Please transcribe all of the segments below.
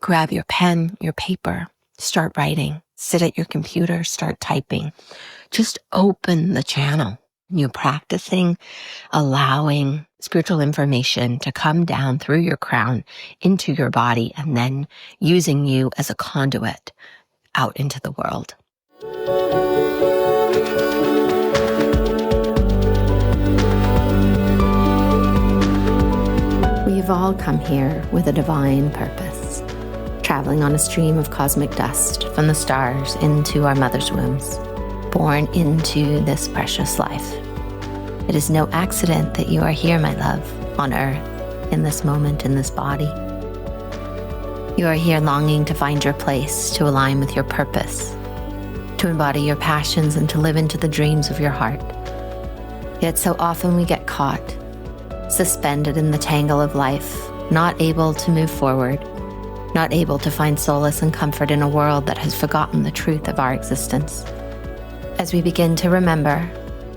grab your pen, your paper, start writing, sit at your computer, start typing. Just open the channel. You're practicing allowing spiritual information to come down through your crown into your body and then using you as a conduit out into the world. We've all come here with a divine purpose, traveling on a stream of cosmic dust from the stars into our mother's wombs, born into this precious life. It is no accident that you are here, my love, on earth, in this moment, in this body. You are here longing to find your place, to align with your purpose, to embody your passions and to live into the dreams of your heart. Yet so often we get caught, suspended in the tangle of life, not able to move forward, not able to find solace and comfort in a world that has forgotten the truth of our existence. As we begin to remember,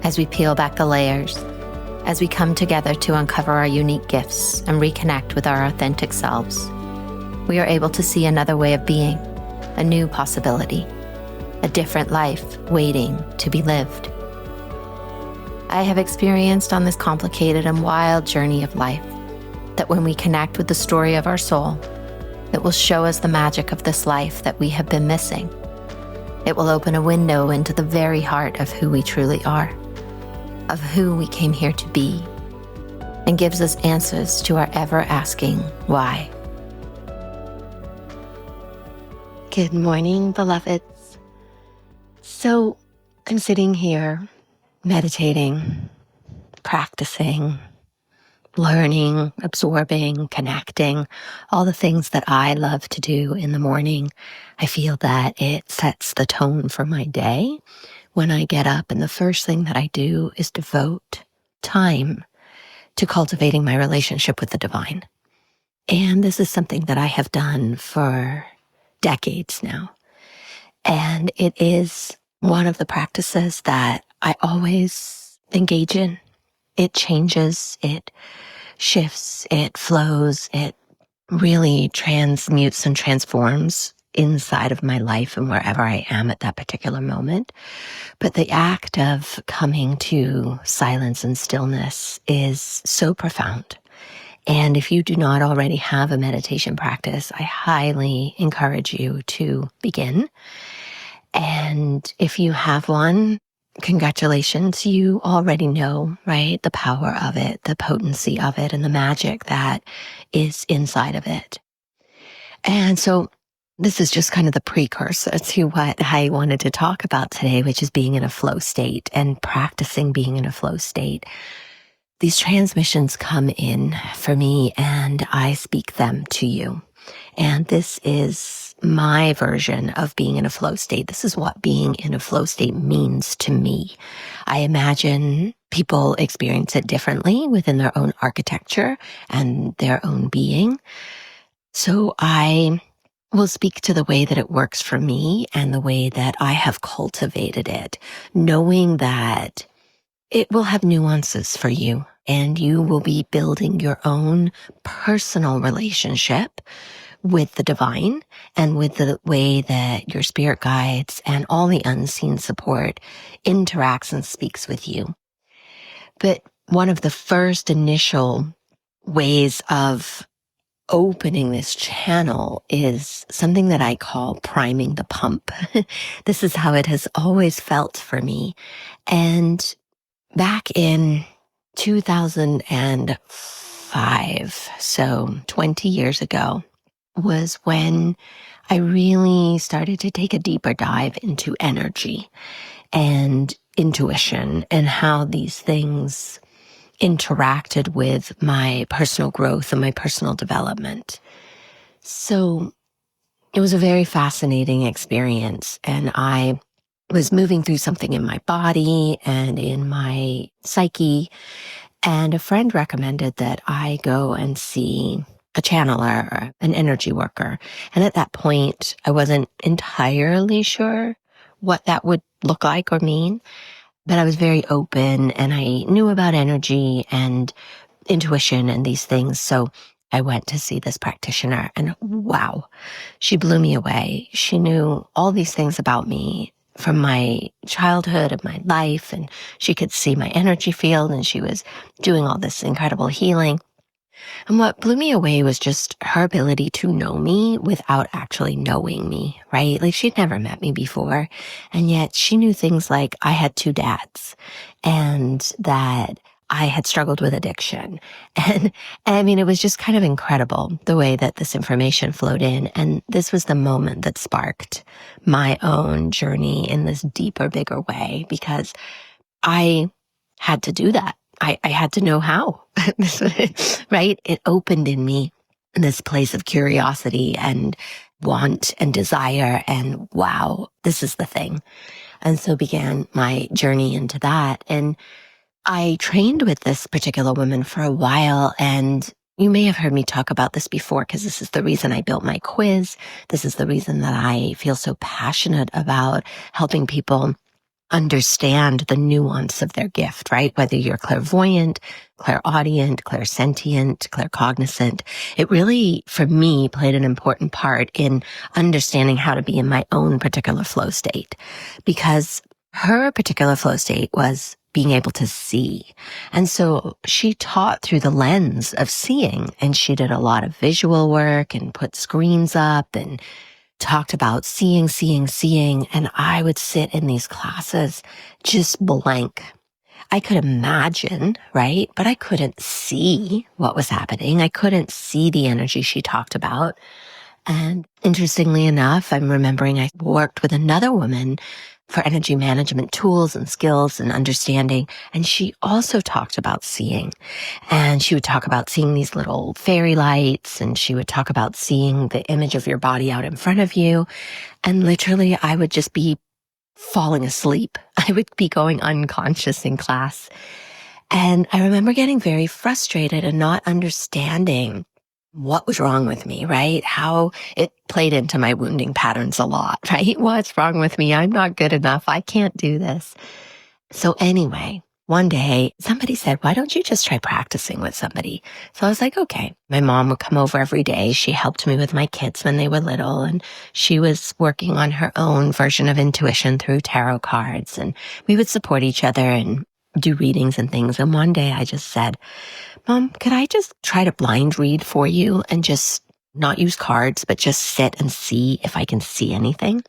as we peel back the layers, as we come together to uncover our unique gifts and reconnect with our authentic selves, we are able to see another way of being, a new possibility, a different life waiting to be lived. I have experienced on this complicated and wild journey of life that when we connect with the story of our soul, it will show us the magic of this life that we have been missing. It will open a window into the very heart of who we truly are, of who we came here to be, and gives us answers to our ever-asking why. Good morning, beloveds. So I'm sitting here meditating, practicing, learning, absorbing, connecting, all the things that I love to do in the morning. I feel that it sets the tone for my day when I get up, and the first thing that I do is devote time to cultivating my relationship with the divine. And this is something that I have done for decades now. And it is one of the practices that I always engage in. It changes, it shifts, it flows, it really transmutes and transforms inside of my life and wherever I am at that particular moment. But the act of coming to silence and stillness is so profound. And if you do not already have a meditation practice, I highly encourage you to begin. And if you have one, congratulations, you already know, right? The power of it, the potency of it, and the magic that is inside of it. And so this is just kind of the precursor to what I wanted to talk about today, which is being in a flow state and practicing being in a flow state. These transmissions come in for me and I speak them to you. And this is my version of being in a flow state. This is what being in a flow state means to me. I imagine people experience it differently within their own architecture and their own being. So I will speak to the way that it works for me and the way that I have cultivated it, knowing that it will have nuances for you and you will be building your own personal relationship with the divine and with the way that your spirit guides and all the unseen support interacts and speaks with you. But one of the first initial ways of opening this channel is something that I call priming the pump. This is how it has always felt for me. And back in 2005, so 20 years ago, was when I really started to take a deeper dive into energy and intuition and how these things interacted with my personal growth and my personal development. So it was a very fascinating experience, and I was moving through something in my body and in my psyche, and a friend recommended that I go and see a channeler, or an energy worker. And at that point, I wasn't entirely sure what that would look like or mean, but I was very open and I knew about energy and intuition and these things. So I went to see this practitioner, and wow, she blew me away. She knew all these things about me from my childhood of my life, and she could see my energy field, and she was doing all this incredible healing. And what blew me away was just her ability to know me without actually knowing me, right? Like she'd never met me before. And yet she knew things like I had two dads and that I had struggled with addiction. And I mean, it was just kind of incredible the way that this information flowed in. And this was the moment that sparked my own journey in this deeper, bigger way, because I had to do that. I had to know how, right? It opened in me this place of curiosity and want and desire and wow, this is the thing. And so began my journey into that. And I trained with this particular woman for a while, and you may have heard me talk about this before because this is the reason I built my quiz. This is the reason that I feel so passionate about helping people understand the nuance of their gift, right? Whether you're clairvoyant, clairaudient, clairsentient, claircognizant, it really, for me, played an important part in understanding how to be in my own particular flow state. Because her particular flow state was being able to see. And so she taught through the lens of seeing, and she did a lot of visual work and put screens up and talked about seeing, and I would sit in these classes just blank. I could imagine, right? But I couldn't see what was happening. I couldn't see the energy she talked about. And interestingly enough, I'm remembering I worked with another woman for energy management tools and skills and understanding. And she also talked about seeing. And she would talk about seeing these little fairy lights, and she would talk about seeing the image of your body out in front of you. And literally, I would just be falling asleep. I would be going unconscious in class. And I remember getting very frustrated and not understanding what was wrong with me, right? How it played into my wounding patterns a lot, right? What's wrong with me? I'm not good enough. I can't do this. So anyway, one day somebody said, why don't you just try practicing with somebody? So I was like, okay. My mom would come over every day. She helped me with my kids when they were little, and she was working on her own version of intuition through tarot cards, and we would support each other and do readings and things. And one day I just said, Mom, could I just try to blind read for you and just not use cards, but just sit and see if I can see anything?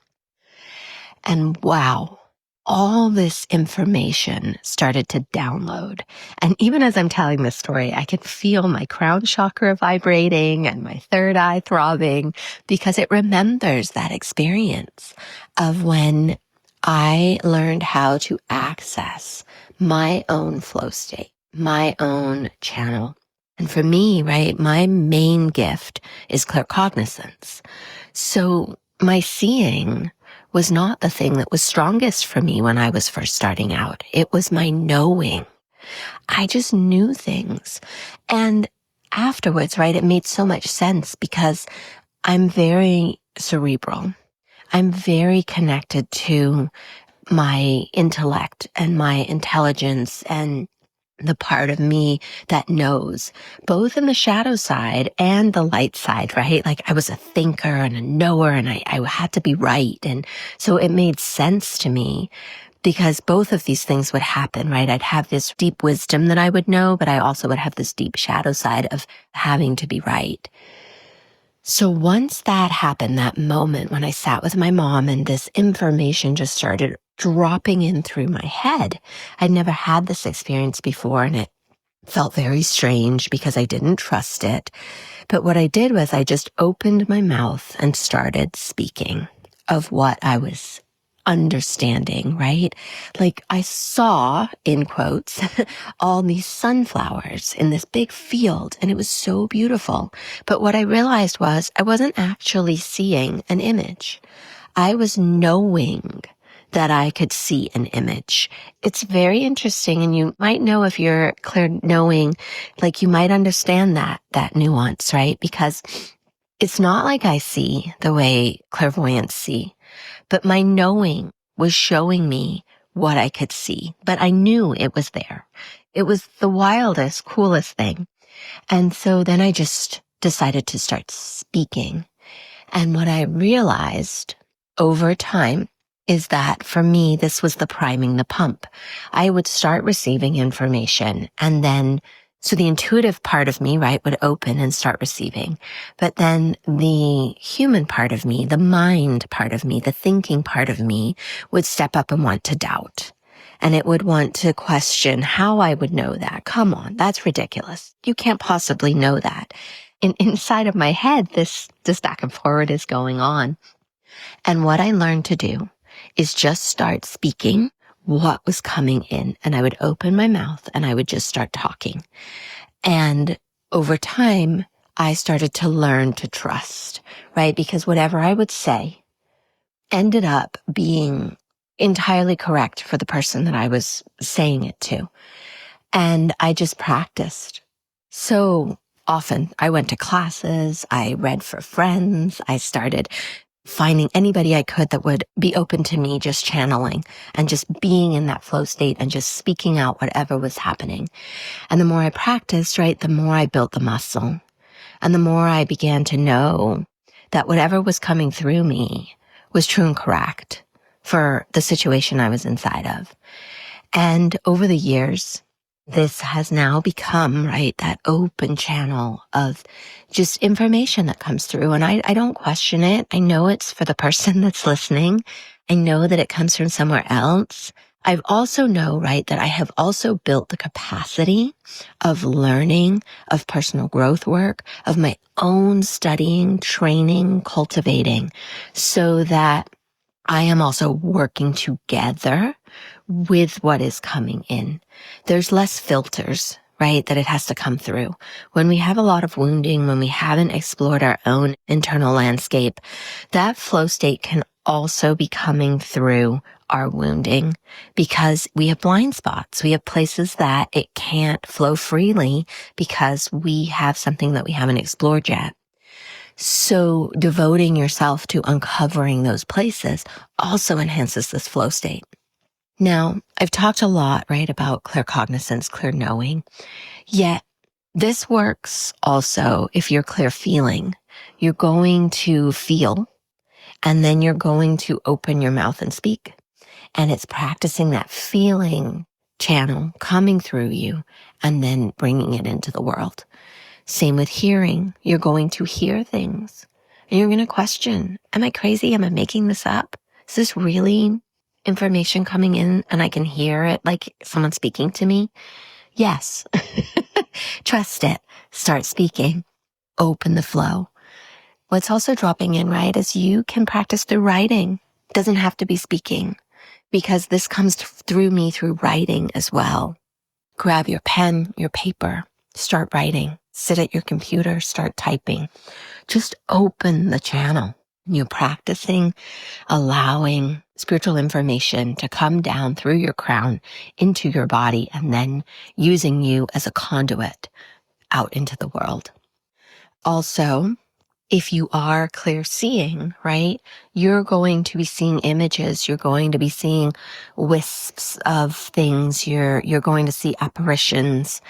And wow, all this information started to download. And even as I'm telling this story, I can feel my crown chakra vibrating and my third eye throbbing because it remembers that experience of when I learned how to access my own flow state, my own channel. And for me, right, my main gift is claircognizance. So my seeing was not the thing that was strongest for me when I was first starting out. It was my knowing. I just knew things. And afterwards, right, it made so much sense because I'm very cerebral. I'm very connected to my intellect and my intelligence and the part of me that knows, both in the shadow side and the light side, right? Like I was a thinker and a knower, and I had to be right. And so it made sense to me because both of these things would happen, right? I'd have this deep wisdom that I would know, but I also would have this deep shadow side of having to be right. So once that happened, that moment when I sat with my mom and this information just started dropping in through my head, I'd never had this experience before, and it felt very strange because I didn't trust it. But what I did was I just opened my mouth and started speaking of what I was understanding, right? Like I saw, in quotes, all these sunflowers in this big field, and it was so beautiful. But what I realized was I wasn't actually seeing an image. I was knowing that I could see an image. It's very interesting, and you might know if you're clear knowing, like you might understand that nuance, right? Because it's not like I see the way clairvoyants see. But my knowing was showing me what I could see, but I knew it was there. It was the wildest, coolest thing. And so then I just decided to start speaking. And what I realized over time is that for me, this was the priming the pump. I would start receiving information, and then so the intuitive part of me, right, would open and start receiving. But then the human part of me, the mind part of me, the thinking part of me would step up and want to doubt. And it would want to question how I would know that. Come on, that's ridiculous. You can't possibly know that. And inside of my head, this back and forward is going on. And what I learned to do is just start speaking what was coming in. And I would open my mouth and I would just start talking. And over time, I started to learn to trust, right? Because whatever I would say ended up being entirely correct for the person that I was saying it to. And I just practiced so often. I went to classes, I read for friends, I started finding anybody I could that would be open to me just channeling and just being in that flow state and just speaking out whatever was happening. And the more I practiced, right, the more I built the muscle. And the more I began to know that whatever was coming through me was true and correct for the situation I was inside of. And over the years, this has now become, right, that open channel of just information that comes through. And I don't question it. I know it's for the person that's listening. I know that it comes from somewhere else. I also know, right, that I have also built the capacity of learning, of personal growth work, of my own studying, training, cultivating, so that I am also working together with what is coming in. There's less filters, right, that it has to come through. When we have a lot of wounding, when we haven't explored our own internal landscape, that flow state can also be coming through our wounding because we have blind spots. We have places that it can't flow freely because we have something that we haven't explored yet. So devoting yourself to uncovering those places also enhances this flow state. Now, I've talked a lot, right, about claircognizance, clear knowing, yet this works also if you're clear feeling. You're going to feel, and then you're going to open your mouth and speak. And it's practicing that feeling channel coming through you and then bringing it into the world. Same with hearing. You're going to hear things and you're going to question, am I crazy? Am I making this up? Is this really information coming in and I can hear it like someone speaking to me? Yes. Trust it. Start speaking. Open the flow. What's also dropping in, right, is you can practice through writing. It doesn't have to be speaking because this comes through me through writing as well. Grab your pen, your paper, start writing. Sit at your computer, start typing. Just open the channel. You're practicing allowing spiritual information to come down through your crown into your body and then using you as a conduit out into the world. Also, if you are clear seeing, right, you're going to be seeing images. You're going to be seeing wisps of things. You're going to see apparitions.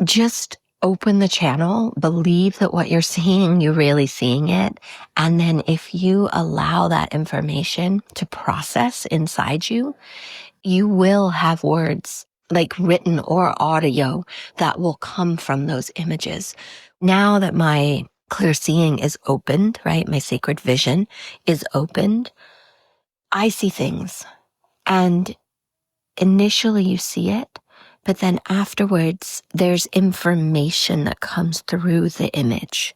Just open the channel, believe that what you're seeing, you're really seeing it. And then if you allow that information to process inside you, you will have words like written or audio that will come from those images. Now that my clear seeing is opened, right? My sacred vision is opened. I see things and initially you see it. But then afterwards, there's information that comes through the image.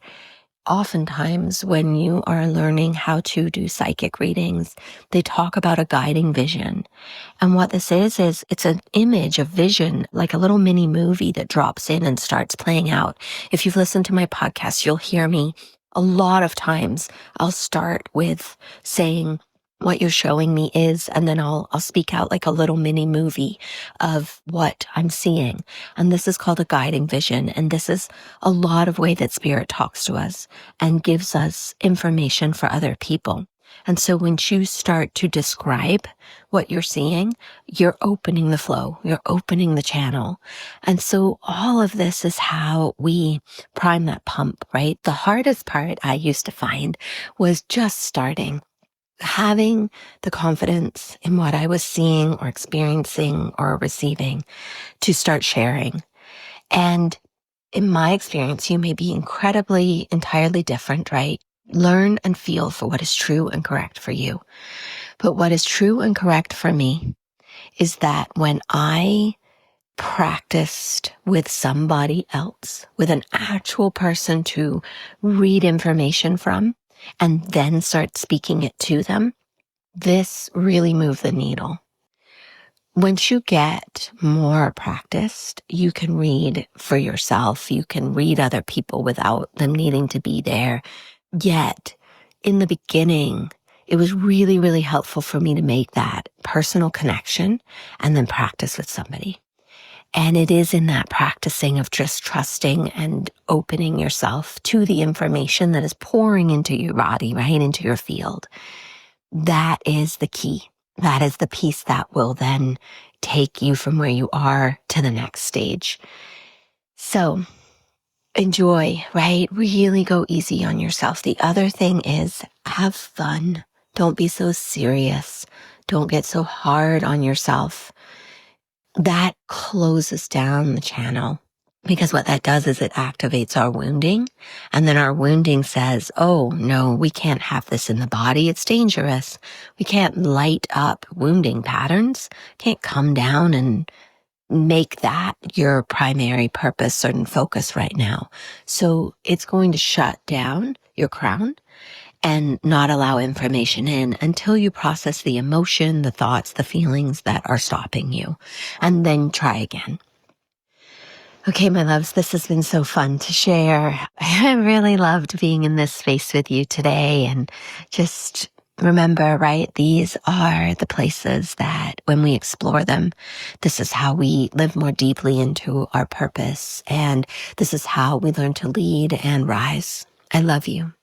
Oftentimes, when you are learning how to do psychic readings, they talk about a guiding vision. And what this is it's an image, a vision, like a little mini movie that drops in and starts playing out. If you've listened to my podcast, you'll hear me a lot of times. I'll start with saying, what you're showing me is, and then I'll speak out like a little mini movie of what I'm seeing. And this is called a guiding vision. And this is a lot of way that spirit talks to us and gives us information for other people. And so when you start to describe what you're seeing, you're opening the flow, you're opening the channel. And so all of this is how we prime that pump, right? The hardest part I used to find was just starting, having the confidence in what I was seeing or experiencing or receiving to start sharing. And in my experience, you may be entirely different, right? Learn and feel for what is true and correct for you. But what is true and correct for me is that when I practiced with somebody else, with an actual person to read information from, and then start speaking it to them, this really moved the needle. Once you get more practiced, you can read for yourself. You can read other people without them needing to be there. Yet, in the beginning, it was really, really helpful for me to make that personal connection and then practice with somebody. And it is in that practicing of just trusting and opening yourself to the information that is pouring into your body, right, into your field. That is the key. That is the piece that will then take you from where you are to the next stage. So enjoy, right? Really go easy on yourself. The other thing is have fun. Don't be so serious. Don't get so hard on yourself. That closes down the channel, because what that does is it activates our wounding, and then our wounding says, oh no, we can't have this in the body. It's dangerous. We can't light up wounding patterns. Can't come down and make that your primary purpose and focus right now. So it's going to shut down your crown and not allow information in until you process the emotion, the thoughts, the feelings that are stopping you, and then try again. Okay, my loves, this has been so fun to share. I really loved being in this space with you today, and just remember, right, these are the places that when we explore them, this is how we live more deeply into our purpose, and this is how we learn to lead and rise. I love you.